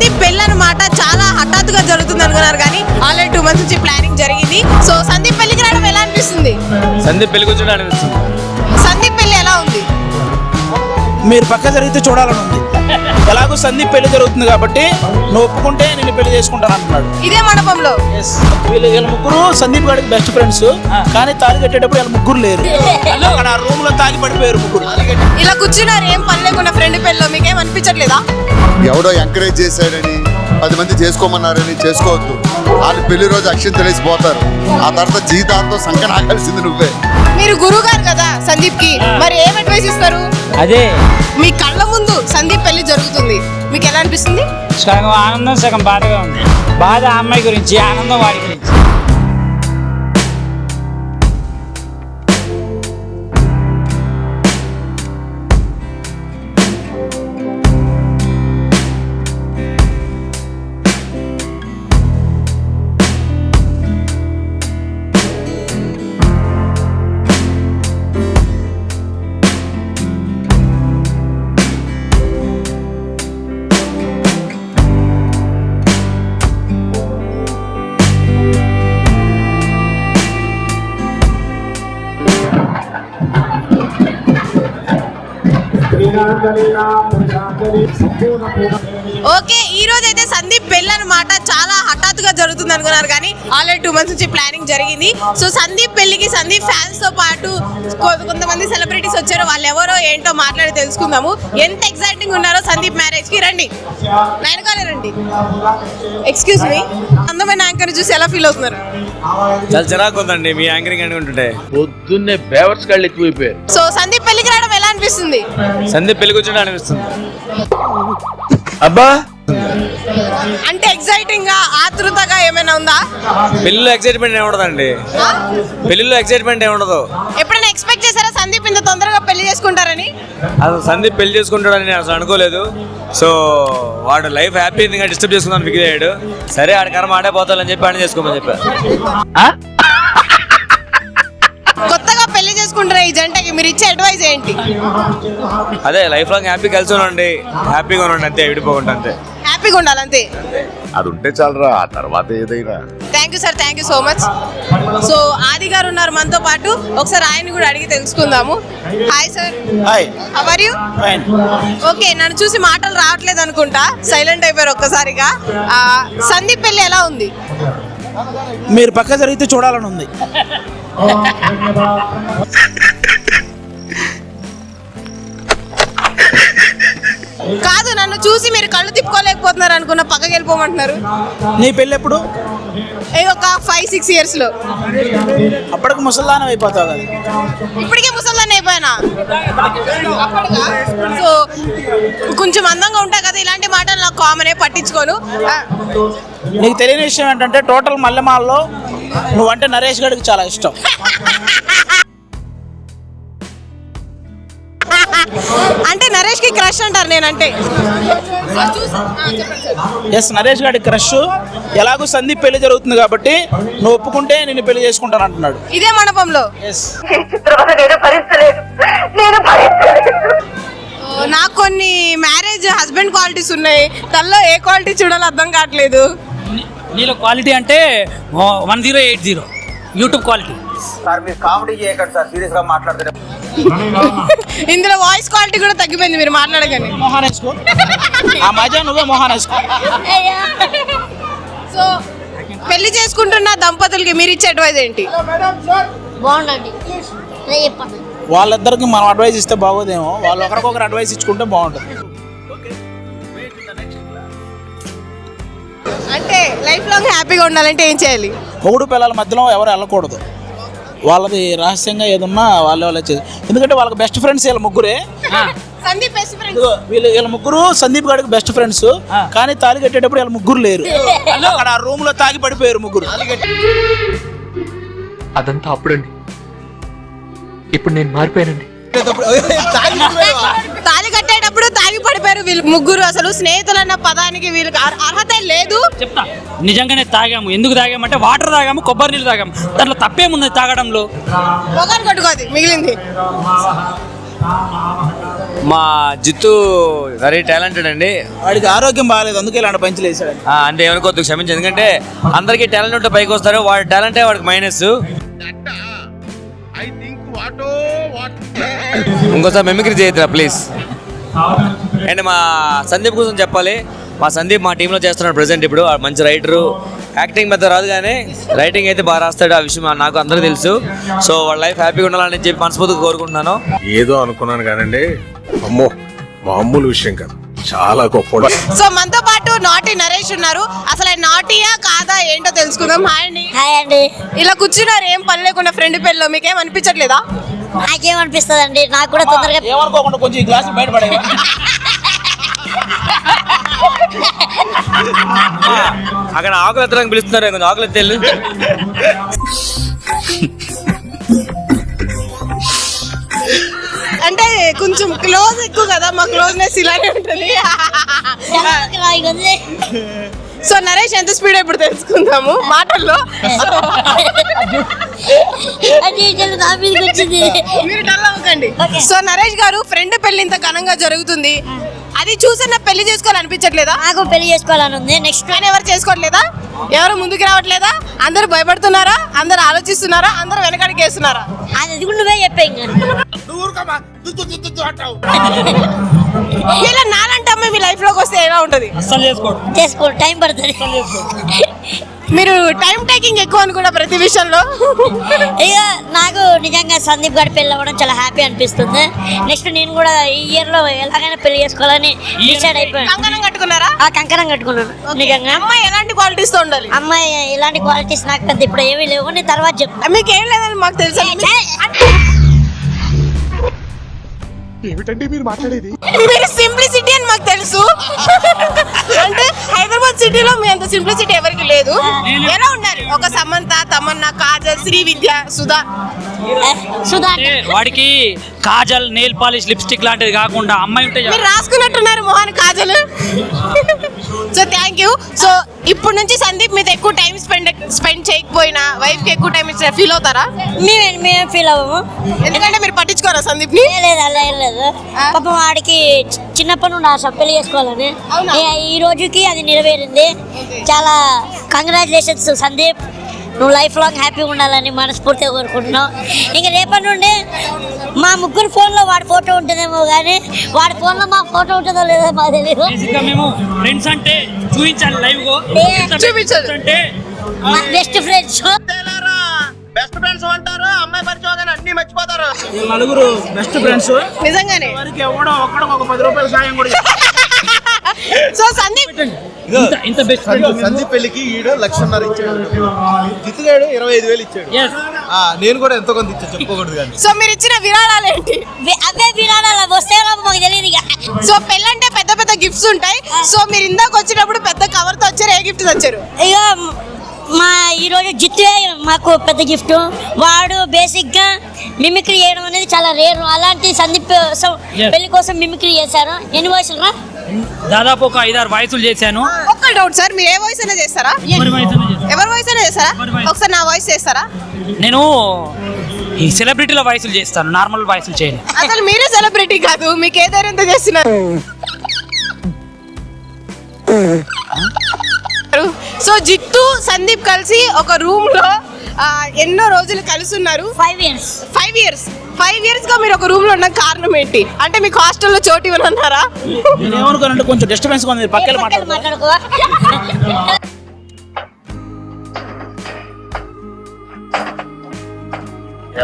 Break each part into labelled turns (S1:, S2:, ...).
S1: సందీప్ పెళ్ళి అన్నమాట చాలా హఠాత్తుగా జరుగుతుంది అనుకున్నారు కానీ ఆల్రెడీ 2 months నుంచి ప్లానింగ్ జరిగింది. సో సందీప్ పెళ్లికి రావడం ఎలా అనిపిస్తుంది?
S2: సందీప్ పెళ్లి కూర్చోడం అనిపిస్తుంది.
S1: సందీప్ పెళ్లి ఎలా ఉంది?
S3: మీరు పక్క జరిగితే చూడాలని ఉంది. ఎలాగో సందీప్ పెళ్లి జరుగుతుంది కాబట్టి నువ్వు ఒప్పుకుంటే నేను పెళ్లి చేసుకుంటాను అంటున్నాడు.
S1: ఇదే మండపంలో
S3: వీళ్ళ ముగ్గురు సందీప్ గారికి బెస్ట్ ఫ్రెండ్స్, కానీ తాళి కట్టేటప్పుడు వీళ్ళ ముగ్గురు లేరు. అక్కడ ఆ రూమ్ లో తాగి పడిపోయారు ముగ్గురు.
S1: ఇలా కూర్చున్నారు ఏం పని లేకుండా ఫ్రెండ్ పెళ్ళిలో, మీకేం అనిపించట్లేదా?
S4: ఎవడో ఎంకరేజ్ చేశాడని 10 మంది చేసుకోమన్నారని చేసుకోవద్దు. వాళ్ళు పెళ్లి రోజు అక్షింతలు తెలిసిపోతారు. ఆ తర్వాత జీవితాంతం సంకనాగాల్సింది నువ్వే.
S1: మీరు గురువు గారు కదా సందీప్ కి, మరి ఏం అడ్వైస్ ఇస్తారు?
S2: అదే
S1: మీ కళ్ళ ముందు సందీప్ పెళ్లి జరుగుతుంది, మీకు ఎలా అనిపిస్తుంది?
S2: సగం ఆనందం సగం బాధగా ఉంది. బాధ ఆ అమ్మాయి గురించి, ఆనందం వాడి గురించి.
S1: ఓకే, ఈ రోజు అయితే సందీప్ పెళ్ళి అన్నమాట చాలా హఠాత్తుగా జరుగుతుంది అనుకున్నారు కానీ ఆల్రెడీ 2 months నుంచి ప్లానింగ్ జరిగింది. సో సందీప్ పెళ్లికి సందీప్ ఫ్యాన్స్ తో పాటు కొంతమంది సెలబ్రిటీస్ వచ్చారు. వాళ్ళు ఎవరో ఏంటో మాట్లాడి తెలుసుకుందాము. ఎంత ఎక్సైటింగ్ ఉన్నారో సందీప్ మ్యారేజ్ కి. రండి, వెనకాలే రండి. ఎక్స్క్యూజ్ మీ, అందమైన యాంకర్ చూసి ఎలా ఫీల్ అవుతున్నారు?
S2: చాలా చిరాకు ఉందండి మీ యాంకరింగ్ అనుకుంటుంటే.
S5: పొద్దున్నే బేవర్స్ కాళ్ళు ఎక్కువైపోయారు.
S1: సో సందీప్ పెళ్లికి రావడం ఎలా అనిపిస్తుంది?
S2: సందీప్ పెళ్లి కూర్చోడం అనిపిస్తుంది.
S5: అబ్బా
S1: అంటే ఎక్సైటింగ్ గా, ఆతృతగా ఏమైనా ఉందా?
S2: పెళ్లిలో ఎక్సైట్మెంట్ ఏమి ఉండదండి. పెళ్లిలో ఎక్సైట్మెంట్ ఏమి ఉండదు.
S1: ఎప్పుడైనా ఎక్స్పెక్ట్ చేశారా సందీప్ ఇంత తొందరగా పెళ్లి చేసుకుంటారని?
S2: అసలు సందీప్ పెళ్లి చేసుకుంటాడని నేను అసలు అనుకోలేదు. సో వాడు లైఫ్ హ్యాపీగా డిస్టర్బ్ చేసుకుందాని ఫిక్స్ అయ్యాడు. సరే ఆడ కర్మ ఆడే పోతాలని చెప్పి ఆడ చేసుకోమని చెప్పా.
S1: కొత్తగా పెళ్లి చేసుకుంటారా ఈ జంటకి, మీరు ఇచ్చే అడ్వైస్ ఏంటి?
S2: అదే లైఫ్ లాంగ్ హ్యాపీ కలిసి ఉండండి, హ్యాపీగా ఉండండి, అంతే విడిపోకుండా అంతే.
S1: హ్యాపీగా ఉండాలంతే.
S4: అది ఉంటే చాలరా, ఆ తర్వాత ఏదైనా.
S1: Thank you sir, thank you so much. So ఆది గారు ఉన్నారు మనతో పాటు, ఒకసారి ఆయన కూడా అడిగి తెలుసుకుందాము. Hi sir.
S3: Hi.
S1: How are you?
S3: Fine.
S1: Okay, నన్ను చూసి మాటలు రావట్లేదు అనుకుంటా, సైలెంట్ అయిపోయారు ఒక్కసారిగా. సందీప్ పెళ్లి ఎలా ఉంది?
S3: మీరు పక్క జరిగితే చూడాలని ఉంది.
S1: కాదు, నన్ను చూసి మీరు కళ్ళు తిప్పుకోలేకపోతున్నారు అనుకున్న, పక్కకి వెళ్ళిపోమంటున్నారు.
S3: నీ పెళ్ళి ఎప్పుడు?
S1: ఒక 5-6 years లో.
S3: అప్పటికి ముసల్దానం అయిపోతావు కదా.
S1: ఇప్పటికే ముసల్దాన్ని అయిపోయానా? సో కొంచెం అందంగా ఉంటా కదా, ఇలాంటి మాటలు నాకు కామనే, పట్టించుకోను.
S3: నీకు తెలియని విషయం ఏంటంటే టోటల్ మల్లెమాల్లో నువ్వంటే నరేష్ గారికి చాలా ఇష్టం.
S1: అంటే నరేష్ కి క్రష్ అంటారు నేనంటే.
S3: ఎస్, నరేష్ గారి క్రష్. ఎలాగో సందీప్ పెళ్లి జరుగుతుంది కాబట్టి నువ్వు ఒప్పుకుంటే నేను పెళ్లి చేసుకుంటాను అంటున్నాడు.
S1: ఇదే మండపంలో. నాకు కొన్ని మ్యారేజ్ హస్బెండ్ క్వాలిటీస్ ఉన్నాయి, తనలో ఏ క్వాలిటీ చూడాలో అర్థం కావట్లేదు.
S6: నీలో క్వాలిటీ అంటే 1080 యూట్యూబ్ క్వాలిటీ.
S2: సార్ మీరు కామెడీ చేయకండి సార్, సీరియస్ గా మాట్లాడుతున్నారు.
S1: ఇందులో వాయిస్ క్వాలిటీ కూడా తగ్గిపోయింది మీరు మాట్లాడగానే.
S3: మోహన్ వేసుకో, ఆ మజా నువ్వే మోహన్ వేసుకో.
S1: సో పెళ్లి చేసుకుంటున్న దంపతులకి మీరు ఇచ్చే అడ్వైజ్ ఏంటి?
S7: బాగుండండి, చెప్పండి.
S3: వాళ్ళిద్దరికి మనం అడ్వైస్ ఇస్తే బాగోదేమో, వాళ్ళు ఒకరికొకరు అడ్వైస్ ఇచ్చుకుంటే బాగుంటుంది.
S1: అంటే లైఫ్ లాంగ్ హ్యాపీగా ఉండాలంటే ఏం చేయాలి?
S3: మొగుడు పిల్లల మధ్యలో ఎవరు వెళ్ళకూడదు. వాళ్ళది రహస్యంగా ఏదన్నా వాళ్ళే ఎందుకంటే వాళ్ళకి బెస్ట్ ఫ్రెండ్స్ వీళ్ళ ముగ్గురే.
S1: Sandeep best friend.
S3: వీళ్ళ ముగ్గురు సందీప్ గారికి బెస్ట్ ఫ్రెండ్స్, కానీ తాళి కట్టేటప్పుడు వీళ్ళ ముగ్గురు లేరు. అక్కడ ఆ రూమ్ లో తాగి పడిపోయారు ముగ్గురు.
S8: అదంతా అప్పుడండి, ఇప్పుడు నేను మారిపోయానండి.
S1: తాళి కట్టేటప్పుడు తాగి పడిపోయారు వీళ్ళు ముగ్గురు. అసలు స్నేహితులు అన్న పదానికి వీళ్ళకి అర్హత లేదు.
S6: చెప్తా, నిజంగానే తాగాము. ఎందుకు తాగామంటే వాటర్ తాగాము, కొబ్బరి నీళ్ళు తాగాము. దాంట్లో తప్పేమున్నది తాగడంలో?
S1: ఒకరు కొట్టుకోది మిగిలింది.
S2: మా జిత్తు వెరీ టాలెంటెడ్ అండి.
S3: వాడికి ఆరోగ్యం బాగాలేదు, అందుకే ఇలాంటి పంచులు వేసాడు.
S2: అంటే ఏమనుకోవద్దు, క్షమించండి. ఎందుకంటే అందరికీ టాలెంట్ ఉంటే పైకి వస్తారు, వాడి టాలెంటే వాడికి మైనస్. ఇంకోసారి మెమిక్రీ చేయొద్దురా ప్లీజ్. అండ్ మా సందీప్ కోసం చెప్పాలి. మా సందీప్ మా టీంలో చేస్తున్నాడు ప్రెసెంట్. ఇప్పుడు మంచి రైటరు, యాక్టింగ్ పెద్ద రాదు కానీ రైటింగ్ అయితే బాగా రాస్తాడు. ఆ విషయం నాకు అందరికీ తెలుసు. సో వాళ్ళ లైఫ్ హ్యాపీగా ఉండాలని చెప్పి మనస్ఫూర్తిగా కోరుకుంటున్నాను.
S9: ఏదో అనుకున్నాను కానండి, అమ్మో మామూలు విషయం కాదు, చాలా గొప్ప.
S1: సో మనతో పాటు నాటి నరేష్ ఉన్నారు. అసలు ఆయన నాటియా కాదా ఏంటో తెలుసుకుందాం. హాయ్ అండి.
S7: హాయ్ అండి.
S1: ఇలా కూర్చున్నారు, ఏం పని లేకుండా ఫ్రెండ్ పెళ్ళిలో, మీకేం అనిపించట్లేదా?
S7: నాకేమనిపిస్తుంది అండి, నాకు కూడా తొందరగా
S3: ఏమనుకోకుండా కొంచెం ఈ గ్లాస్ బయటపడే.
S2: అక్కడ ఆకులు ఎత్తడానికి పిలుస్తున్నారు, కొంచెం ఆకులు ఎత్తేళ్ళు.
S1: అంటే కొంచెం క్లోజ్ ఎక్కువ కదా, మా క్లోజ్నెస్ ఇలానే ఉంటుంది. సో నరేష్ ఎంత స్పీడ్ ఇప్పుడు తెలుసుకుందాము మాటల్లో. మీరు డల్ అవ్వకండి. సో నరేష్ గారు, ఫ్రెండ్ పెళ్లి ఇంత ఘనంగా జరుగుతుంది, అది చూసిన పెళ్లి చేసుకోవాలనిపించట్లేదా?
S7: నాకు పెళ్లి చేసుకోవాలని ఉంది. నెక్స్ట్
S1: కానీ ఎవరు చేసుకోవట్లేదా? ఎవరు ముందుకు రావట్లేదా? అందరు భయపడుతున్నారా? అందరు ఆలోచిస్తున్నారా? అందరు వెనకడికి వేస్తున్నారా?
S7: అది కూడా నువ్వే చెప్పే.
S1: ఇలా నాలంటే అమ్మాయి మీ లైఫ్ లోకి వస్తే ఎలా ఉంటది?
S6: అస్సలు
S7: చేసుకో, టైం పడుతుంది.
S1: మీరు టైం టేకింగ్ ఎక్కువ అనుకున్నా ప్రతి విషయంలో.
S7: ఇక నాకు నిజంగా సందీప్ గారి పెళ్ళి అవ్వడం చాలా హ్యాపీ అనిపిస్తుంది. నెక్స్ట్ నేను కూడా ఈ ఇయర్ లో ఎలాగైనా పెళ్లి చేసుకోవాలని డిసైడ్ అయిపోయాను.
S1: కంకణం కట్టుకున్నారా?
S7: ఆ కంకణం కట్టుకున్నాను. నిజంగా
S1: అమ్మాయి ఎలాంటి క్వాలిటీస్ తో ఉండాలి?
S7: అమ్మాయి ఇలాంటి క్వాలిటీస్ నాకు పెద్ద ఇప్పుడు ఏమీ లేవు, నేను తర్వాత చెప్తాను.
S1: మీకు ఏం లేదని మాకు తెలుసు.
S9: ఏమిటండి మీరు మాట్లాడేది?
S1: మీరు సింప్లిసిటీ అని మాకు తెలుసు. అంటే హైదరాబాద్ సిటీలో మీ అంత సింప్లిసిటీ ఎవరికి లేదు. ఎలా ఉన్నారు? ఒక సమంత, తమన్నా, కాజల్, శ్రీవిద్య, సుధా.
S7: సుధా
S6: వాడికి కాజల్, నెయిల్ పాలిష్, లిప్స్టిక్ లాంటిది కాకుండా అమ్మాయి ఉంటే
S1: మీరు రాసుకున్నట్టున్నారు Mohan Kajal. So thank you. So ఇప్పుడు నుంచి సందీప్ మీద ఎక్కువ టైం స్పెండ్ చేయకపోయినా వైఫ్ కి ఎక్కువ టైం ఇచ్చిన ఫీల్ అవుతారా?
S7: మేము ఫీల్ అవ్వము,
S1: ఎందుకంటే మీరు పట్టించుకోరా సందీప్ ని?
S7: లేదు అలా ఏం లేదు. పాపం వాడికి చిన్నప్పటి నుండి ఆశ పెళ్లి చేసుకోవాలని. ఈ రోజుకి అది నెరవేరింది. చాలా కంగ్రాచులేషన్స్ సందీప్, నువ్వు లైఫ్ లాంగ్ హ్యాపీగా ఉండాలని మనస్ఫూర్తిగా కోరుకుంటున్నావు. ఇంకా రేపటి నుండి మా ముగ్గురు ఫోన్లో వాడి ఫోటో ఉంటుందేమో కానీ వాడి ఫోన్లో మా ఫోటో ఉంటుందో లేదో మాకు తెలియదు.
S6: మేము ఫ్రెండ్స్ అంటే చూపించాలి లైవ్
S1: చూపించాలి
S6: అంటే
S7: బెస్ట్ ఫ్రెండ్స్.
S3: బెస్ట్ ఫ్రెండ్స్ అంటారు, అమ్మాయి పరిచయం అన్ని మర్చిపోతారు. నలుగురు బెస్ట్ ఫ్రెండ్స్
S1: నిజంగానే.
S3: వారికి ఎవడో ఒక్కడికి ఒక 10 రూపాయల సాయం కూడా.
S1: సో సందీప్
S6: ఇంత బెస్ట్
S9: సందీప్ పెళ్లికి ఈడు 1,00,000 ఇచ్చాడు, జిత్తుగాడు 25,000 ఇచ్చాడు. నేను కూడా ఎంతో కొంత ఇచ్చా, చెప్పుకోకూడదు కానీ.
S1: సో మీరు ఇచ్చిన విరాళాలు ఏంటి?
S7: అవే విరాళాలు వస్తే మాకు తెలియదు.
S1: సో పెళ్ళంటే పెద్ద పెద్ద గిఫ్ట్స్ ఉంటాయి. సో మీరు ఇందాక వచ్చినప్పుడు పెద్ద కవర్ తో వచ్చారు, ఏ గిఫ్ట్ వచ్చారు?
S7: ఇక మా ఈరోజు జిత్తే మాకు పెద్ద గిఫ్ట్. వాడు బేసిక్గా మిమిక్రీ చేయడం అనేది చాలా రేరు. అలాంటి సందీప్ పెళ్లి కోసం మిమిక్రీ చేశారు. ఎన్ని వయసులు రా?
S6: దాదాపు ఒక 5-6 వాయిసులు చేశాను.
S1: ఒక్క డౌట్ సార్, మీరు ఏ వాయిస్ అయినా చేస్తారా? ఎవరి వాయిస్ అయినా చేస్తారా? ఒకసారి నా వాయిస్ చేస్తారా?
S6: నేను ఈ సెలబ్రిటీల వాయిసులు చేస్తాను, నార్మల్ వాయిసులు చేయను.
S1: అసలు మీరే సెలబ్రిటీ కాదు, మీకు ఏ ధైర్యంతో చేస్తున్నారు? సో జిత్తు సందీప్ కలిసి ఒక రూమ్ లో ఎన్నో రోజులు కలిసి ఉన్నారు.
S7: 5 years.
S1: 5 years గా మీరు ఒక రూమ్ లో ఉన్న కారణం ఏంటి? అంటే మీకు హాస్టల్లో చోటు ఇవ్వనన్నారా?
S3: నేను ఏమనుకోనంటే కొంచెం డిస్టర్బెన్స్ ఉంది, పక్కన
S7: మాట్లాడుకో.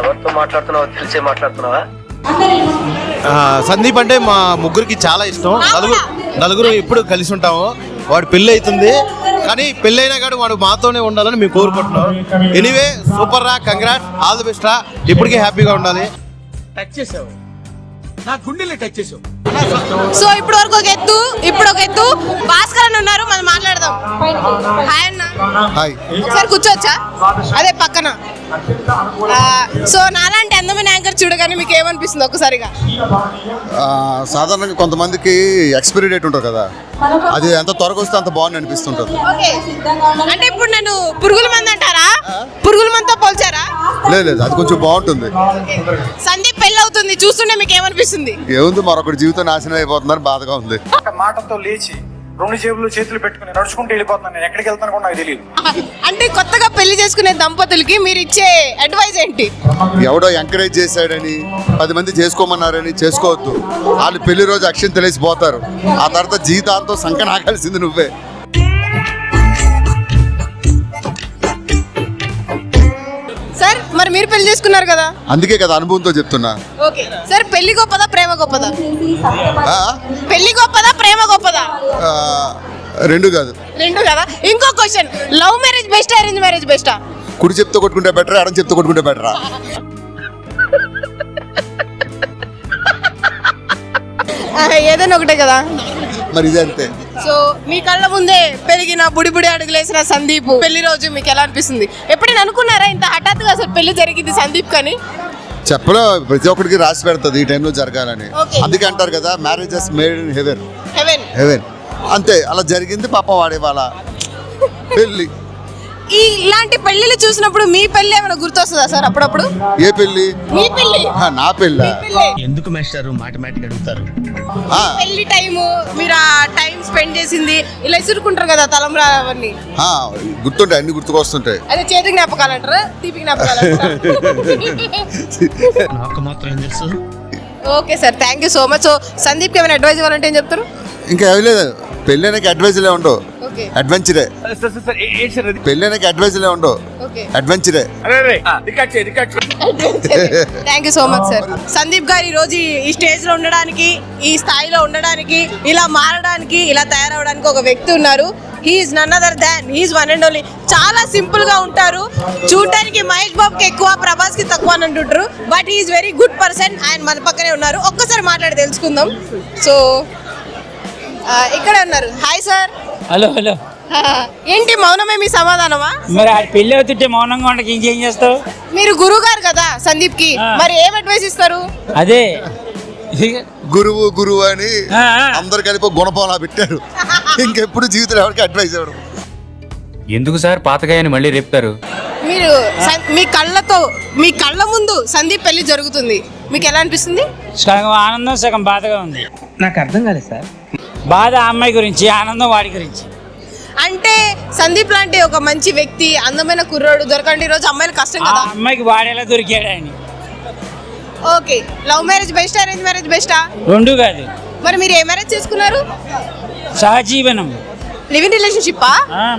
S5: ఎవరితో మాట్లాడుతున్నావో తెలిసే మాట్లాడుతున్నావా?
S9: సందీప్ అంటే మా ముగ్గురికి చాలా ఇష్టం. నలుగురు ఎప్పుడు కలిసి ఉంటాము. వాడు పెళ్ళి అవుతుంది కానీ పెళ్ళి అయినా కానీ వాడు మాతోనే ఉండాలని మేము కోరుకుంటున్నాం. ఎనీవే సూపర్ రా, కంగ్రాట్, ఆల్ ది బెస్ట్ రా. ఇప్పటికీ హ్యాపీగా ఉండాలి.
S3: టచ్ చేసావు, నా గుండెల్ని టచ్ చేసావు.
S1: సో ఇప్పుడు వరకు ఒక ఎత్తు భాస్కర్ అని ఉన్నారు, మనం మాట్లాడదాం. హాయ్ అన్న.
S4: హాయ్.
S1: ఒకసారి కూర్చోవచ్చా? అదే పక్కన. సో నాలాంటి అందమైన యాంకర్ చూడగానే మీకు ఏమనిపిస్తుంది ఒక్కసారిగా?
S4: సాధారణంగా కొంతమందికి ఎక్స్పైరీ డేట్ ఉంటుంది కదా, అది ఎంత త్వరగా వస్తే అంత బాగుంది అనిపిస్తుంటుంది.
S1: ఓకే, అంటే ఇప్పుడు నేను పురుగుల మంది అంటారా? పురుగుల మందితో పోల్చారా?
S4: లేదు, అది కొంచెం బాగుంటుంది.
S1: సందీప్ పెళ్లి అవుతుంది చూస్తుంటే మీకు ఏమనిపిస్తుంది?
S4: ఏముంది, మరొకటి జీవితం నాశనం అయిపోతుందని బాధగా ఉంది.
S10: మాటతో లేచి 2 జేబులు చేతులు పెట్టుకుని నడుచుకుంటూ వెళ్ళిపోతున్నాను. నేను ఎక్కడికి వెళ్తాను కూడా నాకు తెలియదు.
S1: అంటే కొత్తగా పెళ్లి చేసుకునే దంపతులకి మీరు ఇచ్చే అడ్వైస్ ఏంటి?
S4: ఎవడో ఎంకరేజ్ చేశాడని 10 మంది చేసుకోమన్నారని చేసుకోవద్దు. వాళ్ళు పెళ్లి రోజు అక్షం తెలిసిపోతారు. ఆ తర్వాత జీవితాంతం సంకనాగాల్సింది నువ్వే.
S1: సార్ మరి మీరు పెళ్లి చేసుకున్నారు కదా,
S4: అందుకే కదా అనుభవంతో చెప్తున్నా.
S1: ఓకే సార్, పెళ్లి గొప్పదా ప్రేమ గొప్పదా?
S4: ఆ?
S1: పెళ్లి గొప్పదా ప్రేమ గొప్పదా?
S4: ఆ, రెండు కాదు.
S1: రెండు కదా. ఇంకో question, love marriage best arrange marriage బెస్టా?
S4: కుడి చెప్తే కొట్టుకుంటే బెటరా, ఎడం చెప్తే కొట్టుకుంటే బెటరా?
S1: ఏదైనా ఒకటే కదా.
S4: మరి ఇదే అంతే.
S1: సో మీ కళ్ళ ముందే పెరిగిన బుడి అడుగులేసిన సందీప్ పెళ్లి రోజు మీకు ఎలా అనిపిస్తుంది? ఎప్పుడైనా అనుకున్నారా ఇంత హఠాత్తుగా అసలు పెళ్లి జరిగింది సందీప్ కని?
S4: చెప్పలో ప్రతి ఒక్కరికి రాసి పెడుతుంది ఈ టైంలో జరగాలని.
S1: Okay.
S4: అందుకే అంటారు కదా, marriages made in heaven.
S1: Heaven.
S4: Heaven అంతే, అలా జరిగింది. పాపం వాడే వాళ్ళ పెళ్ళి.
S1: ఇలాంటి పెళ్లిళ్ళు చూసినప్పుడు మీ పెళ్లి ఏమైనా గుర్తొస్తుందా సార్ అప్పుడప్పుడు?
S4: ఏ పెళ్ళి?
S1: మీ పెళ్లి.
S4: నా పెళ్ళ.
S9: ఎందుకు మాస్టర్ మాటమాటిక్ అడుగుతారు?
S1: పెళ్లి టైము మీరు ఆ టైం స్పెండ్ చేసింది ఇలా ఇసురుకుంటారు కదా తలంబ్రా అవన్నీ,
S4: గుర్తుంటాయి, అన్ని గుర్తుకొస్తుంటాయి.
S1: అదే చేతి జ్ఞాపకాలు అంటారా, తీపి జ్ఞాపకాలు అంటారా?
S9: నాకు మాత్రం ఏం తెలుసు.
S1: Okay sir, thank you so much. So సందీప్కి ఏమైనా అడ్వైజ్ ఇవ్వాలంటే ఏం చెప్తారు?
S4: ఇంకా ఏమి లేదు, పెళ్ళైనాక అడ్వైజులే ఉండవు,
S1: ఓకే
S4: అడ్వెంచరే. పెళ్ళైనాక అడ్వైజులే ఉండవు,
S1: ఓకే
S4: అడ్వెంచరే.
S1: Thank you so much sir. Sandeep గారు ఈ రోజు ఈ స్టేజ్ లో ఉండడానికి, ఈ స్థాయిలో ఉండడానికి, ఇలా మారడానికి, ఇలా తయారవడానికి ఒక వ్యక్తి ఉన్నారు. He's none other than, he's one and only. చాలా సింపుల్ గా ఉంటారు, చూడడానికి మహేష్ బాబుకి ఎక్కువ, ప్రభాస్ కి తక్కువ అని అంటుంటారు. But he's very good person. ఆయన మన పక్కనే ఉన్నారు, ఒక్కసారి మాట్లాడి తెలుసుకుందాం. సో ఇక్కడ ఉన్నారు. Hi sir.
S6: Hello hello.
S1: ఏంటి మౌనమే మీ సమాధానమా?
S6: మరి ఆ పెళ్ళి అవుతుంటే మౌనంగా ఉండక ఇంకేం చేస్తావు?
S1: మీరు గురువు గారు కదా సందీప్ కి, మరి ఏం అడ్వైస్ ఇస్తారు?
S6: అదే
S4: గురువు గురువు అని అందరు కలిపి గుణపాలా పెట్టారు. ఇంకెప్పుడు జీవితంలో ఎవరికి అడ్వైస్ ఇవ్వడం
S8: ఎందుకు సార్ పాతగాయని మళ్ళీ రేపుతారు?
S1: మీరు మీ కళ్ళ ముందు సందీప్ పెళ్లి జరుగుతుంది, మీకు ఎలా అనిపిస్తుంది?
S6: సగం ఆనందం సగం బాధగా ఉంది. నాకు అర్థం కాలేదు సార్. బాధ ఆ అమ్మాయి గురించి, ఆనందం వాడి గురించి.
S1: అంటే సందీప్ లాంటి ఒక మంచి వ్యక్తి, అందమైన కుర్రాడు దొరకండి ఈ రోజు అమ్మాయిలు కష్టం కదా.
S6: ఆ అమ్మాయికి వాడేలా దొరికాడు ఆయన.
S1: Okay, love marriage best arrange marriage బెస్టా?
S6: రెండు కాదు.
S1: మరి మీరు ఏ మ్యారేజ్ చేసుకున్నారు?
S6: సహజీవనం,
S1: లివింగ్ రిలేషన్షిప్పా?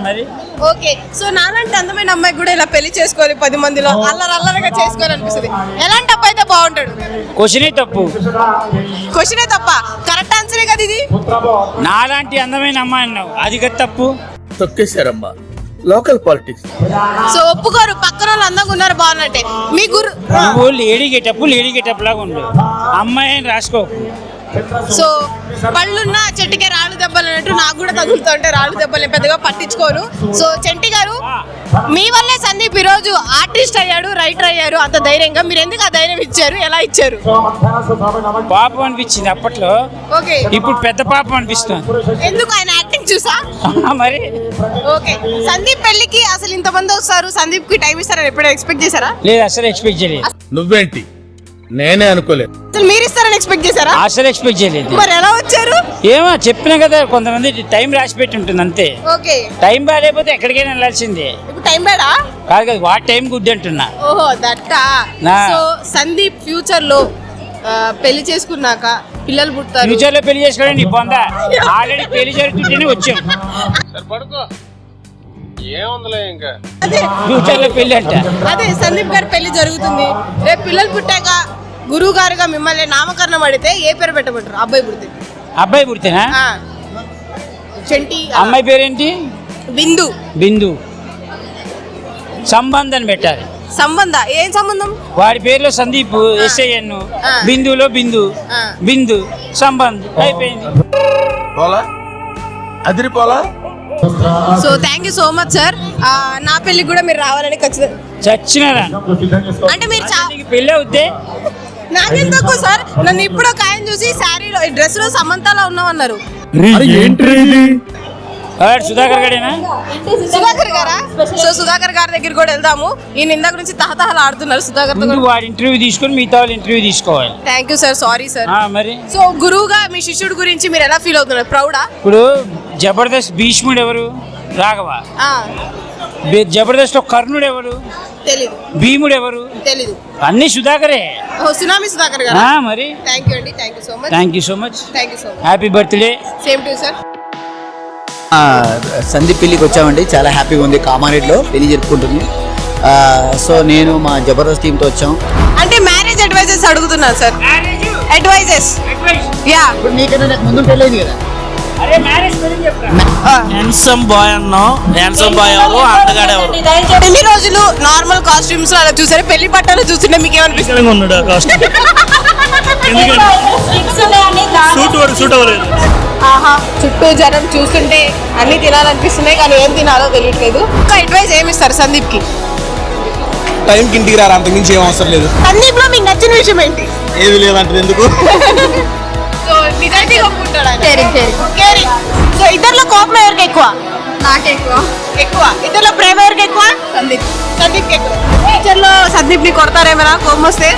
S6: మరి
S1: ఓకే. సో నాలాంటి అందమైన అమ్మాయి కూడా ఇలా పెళ్లి చేసుకోవాలి, 10 మందిలో అల్లరల్లరగా చేసుకోవాలనిపిస్తుంది. ఎలాంటి అబ్బాయి అయితే బాగుంటాడు?
S6: క్వశ్చనే తప్పు.
S1: క్వశ్చనే తప్ప, కరెక్ట్ ఆన్సరే కదా ఇది.
S6: నాలాంటి అందమైన అమ్మాయి అన్నావు, అది కదా తప్పు.
S3: తొక్కేశారమ్మా, లోకల్ పాలిటిక్స్.
S1: సో ఒప్పుకోరు, పక్కన వాళ్ళు అందంగా ఉన్నారు బాగున్నట్టే. మీ గురు
S6: నువ్వు లేడీ గెటప్ లాగా ఉండు, అమ్మాయి అని రాసుకో.
S1: సో పళ్ళున్న చెట్టుకే రాళ్ళు దెబ్బలు అన్నట్టు నాకు కూడా తగులుతుంటే రాళ్ళు దెబ్బలు పెద్దగా పట్టించుకోను. సో చంటి గారు, మీ వల్లే సందీప్ ఈ రోజు ఆర్టిస్ట్ అయ్యాడు, రైటర్ అయ్యారు. అంత ధైర్యంగా మీరు ఎందుకు ఆ ధైర్యం ఇచ్చారు, ఎలా ఇచ్చారు?
S6: పాపం అనిపించింది అప్పట్లో,
S1: ఓకే.
S6: ఇప్పుడు పెద్ద పాపం అనిపిస్తుంది.
S1: ఎందుకు? ఆయన యాక్టింగ్ చూసా.
S6: మరి
S1: ఓకే, సందీప్ పెళ్లికి అసలు ఇంతమంది వస్తారు, సందీప్ కి టైం ఇస్తారని ఎప్పుడైనా ఎక్స్పెక్ట్ చేశారా?
S6: లేదు, అసలు ఎక్స్పెక్ట్ చేయలేదు.
S3: నువ్వేంటి, నేనే అనుకోలేదు.
S1: అసలు మీరు ఇస్తారని ఎక్స్పెక్ట్ చేశారా?
S6: అసలు ఎక్స్పెక్ట్ చేయలేదు.
S1: మరి ఎలా వచ్చారు?
S6: ఏమో చెప్పినా కదా, కొంతమంది టైం రాసి పెట్టి ఉంటుంది అంతే.
S1: ఓకే,
S6: టైం బాగాలేకపోతే ఎక్కడికైనా వెళ్ళాల్సిందే.
S1: ఇప్పుడు టైం బేడా?
S6: కాదు కదా, వాట్ టైం గుడ్ అంటున్నా.
S1: ఓహో దట్టా. సో సందీప్ ఫ్యూచర్ లో పెళ్లి చేసుకున్నాక పిల్లలు పుడతారు.
S6: ఫ్యూచర్ లో పెళ్లి చేసుకోవడం నీ పొంద. ఆల్రెడీ పెళ్లి జరుగుతుంటేనే వచ్చాం. ఫ్యూచర్ లో పెళ్లి అంట.
S1: అదే సందీప్ గారి పెళ్లి జరుగుతుంది, రేపు పిల్లలు పుట్టాక గురువు గారుగా మిమ్మల్ని నామకరణం అడిగితే ఏ పేరు పెట్టమంటారు? అబ్బాయి పుడితే.
S6: అబ్బాయి పుడితేనా?
S1: చంటి.
S6: అమ్మాయి పేరేంటి?
S1: బిందు.
S6: బిందు. సంబంధం పెట్టాలి.
S1: సంబంధ ఏం సంబంధం?
S6: వాడి పేరులో సందీప్, ఎస్ఐఎన్, బిందులో బిందు, బిందు సంబంధం అయిపోయింది.
S3: అదిరిపోలా.
S1: So thank you so much sir. నా పెళ్లికి కూడా మీరు రావాలని ఖచ్చితంగా.
S6: చచ్చినారా
S1: అంటే మీరు
S6: పెళ్ళి అవుతే
S1: నాకెందుకు సార్? నన్ను ఇప్పుడు ఒక ఆయన చూసి శారీలో డ్రెస్ లో సమంతలో ఉన్నామన్నారు.
S6: సుధాకర్ గడేనా?
S1: సుధాకర్ గారా? సో సుధాకర్ గారి దగ్గర కూడా వెళ్దాము. ఈయన ఇందాక నుంచి తహతహలు ఆడుతున్నారు సుధాకర్ తో.
S6: ముందు వాడి ఇంటర్వ్యూ తీసుకొని మిగతా వాళ్ళు ఇంటర్వ్యూ తీసుకోవాలి.
S1: Thank you sir, sorry sir.
S6: మరి
S1: సో గురువుగా మీ శిష్యుడి గురించి మీరు ఎలా ఫీల్ అవుతున్నారు? ప్రౌడా?
S6: ఇప్పుడు జబర్దస్త్ భీష్ముడు ఎవరు? రాఘవ. జబర్దస్త్ లో కర్ణుడు ఎవరు?
S1: తెలీదు.
S6: భీముడు ఎవరు?
S1: తెలీదు.
S6: అన్ని సుధాకరే.
S1: సునామీ సుధాకర్ గారా?
S6: మరి
S1: థ్యాంక్ యూ అండి, thank you so much.
S6: Thank you so much.
S1: Thank you so much.
S6: Happy birthday.
S1: Same to sir.
S11: Sandeep పెళ్ళికి వచ్చామండి. చాలా హ్యాపీగా ఉంది. కామారెడ్డిలో పెళ్లి జరుపుకుంటుంది. సో నేను మా జబర్దస్త్ టీంతో వచ్చాం.
S1: అంటే మ్యారేజ్ అడ్వైజెస్ అడుగుతున్నాను సార్. అడ్వైజెస్. యా.
S11: ఇప్పుడు నీకన్నా నాకు ముందు పెళ్ళైంది కదా.
S3: హ్యాండ్సమ్ బాయ్ అన్నావు. హ్యాండ్సమ్ బాయ్ ఎవరు, అందగాడు ఎవరు?
S1: పెళ్లి రోజులు నార్మల్ కాస్ట్యూమ్స్ అలా చూసారు, పెళ్లి బట్టలు చూస్తుంటే మీకు ఏమనిపిస్తుంది?
S3: ఉన్నాడు ఆ కాస్ట్యూమ్. సూట్ అవ్వలేదు.
S1: ఆహా, చుట్టూ జనం చూస్తుంటే అన్ని తినాలనిపిస్తున్నాయి కానీ ఏం తినాలో తెలియట్లేదు. ఇంకా అడ్వైస్ ఏమి ఇస్తారు సందీప్ కి?
S3: టైంకి ఇంటికి రారా, అంతకు మించి ఏం అవసరం లేదు.
S1: సందీప్ లో మీకు నచ్చిన విషయం ఏంటి?
S3: ఏది లేదంటే ఎందుకు?
S1: సో నిజాయితీగా ఒప్పుకుంటాడా? కేరింగ్. సో ఇద్దరిలో కోపం ఎవరికి ఎక్కువ? నాకే ఎక్కువ. ఇద్దరిలో ప్రేమ ఎవరికి ఎక్కువ? సందీప్ కి ఎక్కువ. టీచర్లో సందీప్ ని కొడతారేమైనా కోపం వస్తే?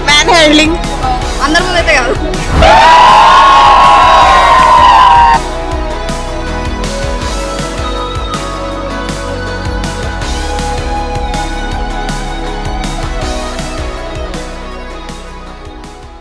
S1: మ్యాన్ హ్యాండ్లింగ్ అందరి ముందు అయితే కాదు.